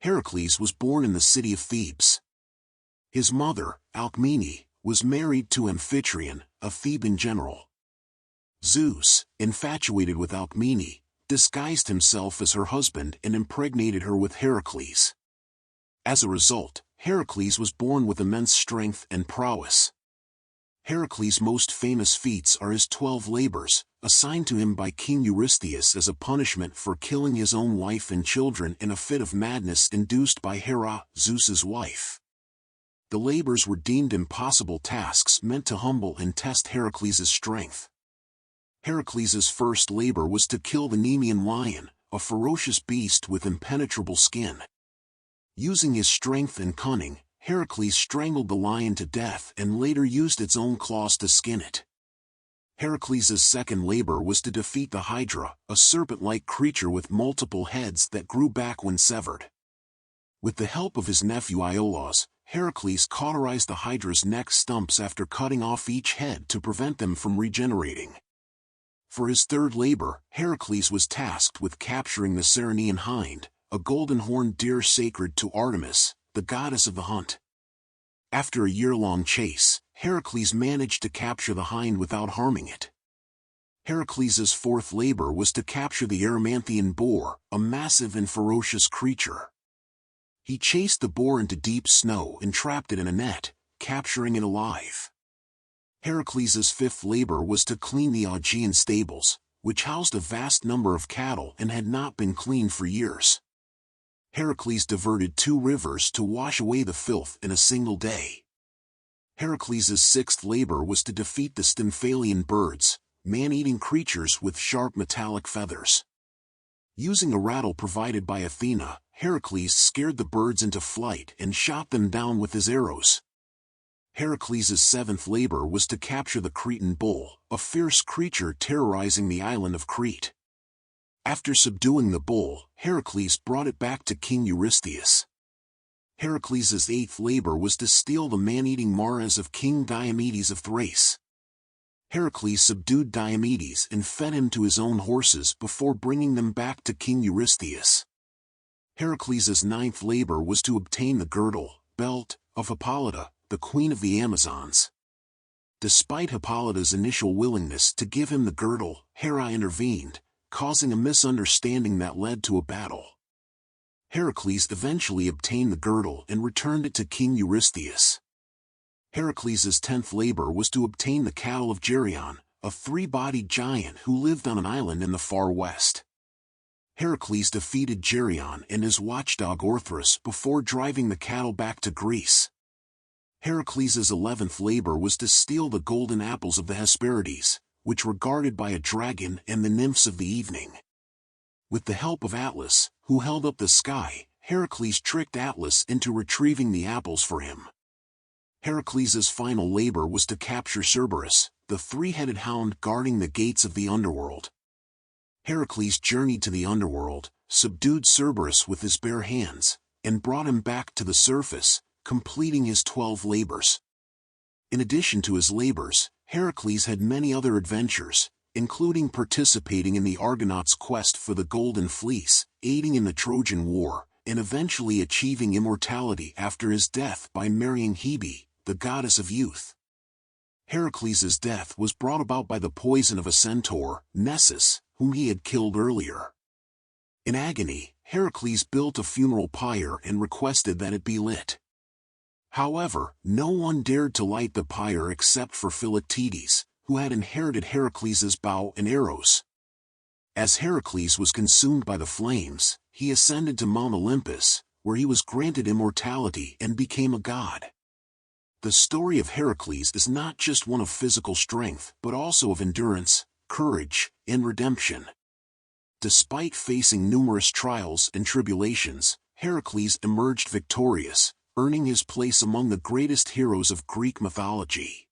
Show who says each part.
Speaker 1: Heracles was born in the city of Thebes. His mother, Alcmene, was married to Amphitryon, a Theban general. Zeus, infatuated with Alcmene, disguised himself as her husband and impregnated her with Heracles. As a result, Heracles was born with immense strength and prowess. Heracles' most famous feats are his 12 labors, assigned to him by King Eurystheus as a punishment for killing his own wife and children in a fit of madness induced by Hera, Zeus's wife. The labors were deemed impossible tasks meant to humble and test Heracles' strength. Heracles' first labor was to kill the Nemean Lion, a ferocious beast with impenetrable skin. Using his strength and cunning, Heracles strangled the lion to death and later used its own claws to skin it. Heracles' second labor was to defeat the Hydra, a serpent-like creature with multiple heads that grew back when severed. With the help of his nephew Iolaus, Heracles cauterized the Hydra's neck stumps after cutting off each head to prevent them from regenerating. For his third labor, Heracles was tasked with capturing the Ceryneian hind, a golden-horned deer sacred to Artemis, the goddess of the hunt. After a year-long chase, Heracles managed to capture the hind without harming it. Heracles' fourth labor was to capture the Erymanthian boar, a massive and ferocious creature. He chased the boar into deep snow and trapped it in a net, capturing it alive. Heracles' fifth labor was to clean the Augean stables, which housed a vast number of cattle and had not been cleaned for years. Heracles diverted 2 rivers to wash away the filth in a single day. Heracles' sixth labor was to defeat the Stymphalian birds, man-eating creatures with sharp metallic feathers. Using a rattle provided by Athena, Heracles scared the birds into flight and shot them down with his arrows. Heracles' seventh labor was to capture the Cretan bull, a fierce creature terrorizing the island of Crete. After subduing the bull, Heracles brought it back to King Eurystheus. Heracles' eighth labor was to steal the man-eating mares of King Diomedes of Thrace. Heracles subdued Diomedes and fed him to his own horses before bringing them back to King Eurystheus. Heracles' ninth labor was to obtain the girdle, belt, of Hippolyta, the queen of the Amazons. Despite Hippolyta's initial willingness to give him the girdle, Hera intervened, causing a misunderstanding that led to a battle. Heracles eventually obtained the girdle and returned it to King Eurystheus. Heracles' 10th labor was to obtain the cattle of Geryon, a 3-bodied giant who lived on an island in the far west. Heracles defeated Geryon and his watchdog Orthrus before driving the cattle back to Greece. Heracles' 11th labor was to steal the golden apples of the Hesperides, which were guarded by a dragon and the nymphs of the evening. With the help of Atlas, who held up the sky, Heracles tricked Atlas into retrieving the apples for him. Heracles' final labor was to capture Cerberus, the 3-headed hound guarding the gates of the underworld. Heracles journeyed to the underworld, subdued Cerberus with his bare hands, and brought him back to the surface, completing his 12 labors. In addition to his labors, Heracles had many other adventures, including participating in the Argonauts' quest for the Golden Fleece, aiding in the Trojan War, and eventually achieving immortality after his death by marrying Hebe, the goddess of youth. Heracles' death was brought about by the poison of a centaur, Nessus, whom he had killed earlier. In agony, Heracles built a funeral pyre and requested that it be lit. However, no one dared to light the pyre except for Philoctetes, who had inherited Heracles' bow and arrows. As Heracles was consumed by the flames, he ascended to Mount Olympus, where he was granted immortality and became a god. The story of Heracles is not just one of physical strength but also of endurance, courage, and redemption. Despite facing numerous trials and tribulations, Heracles emerged victorious, earning his place among the greatest heroes of Greek mythology.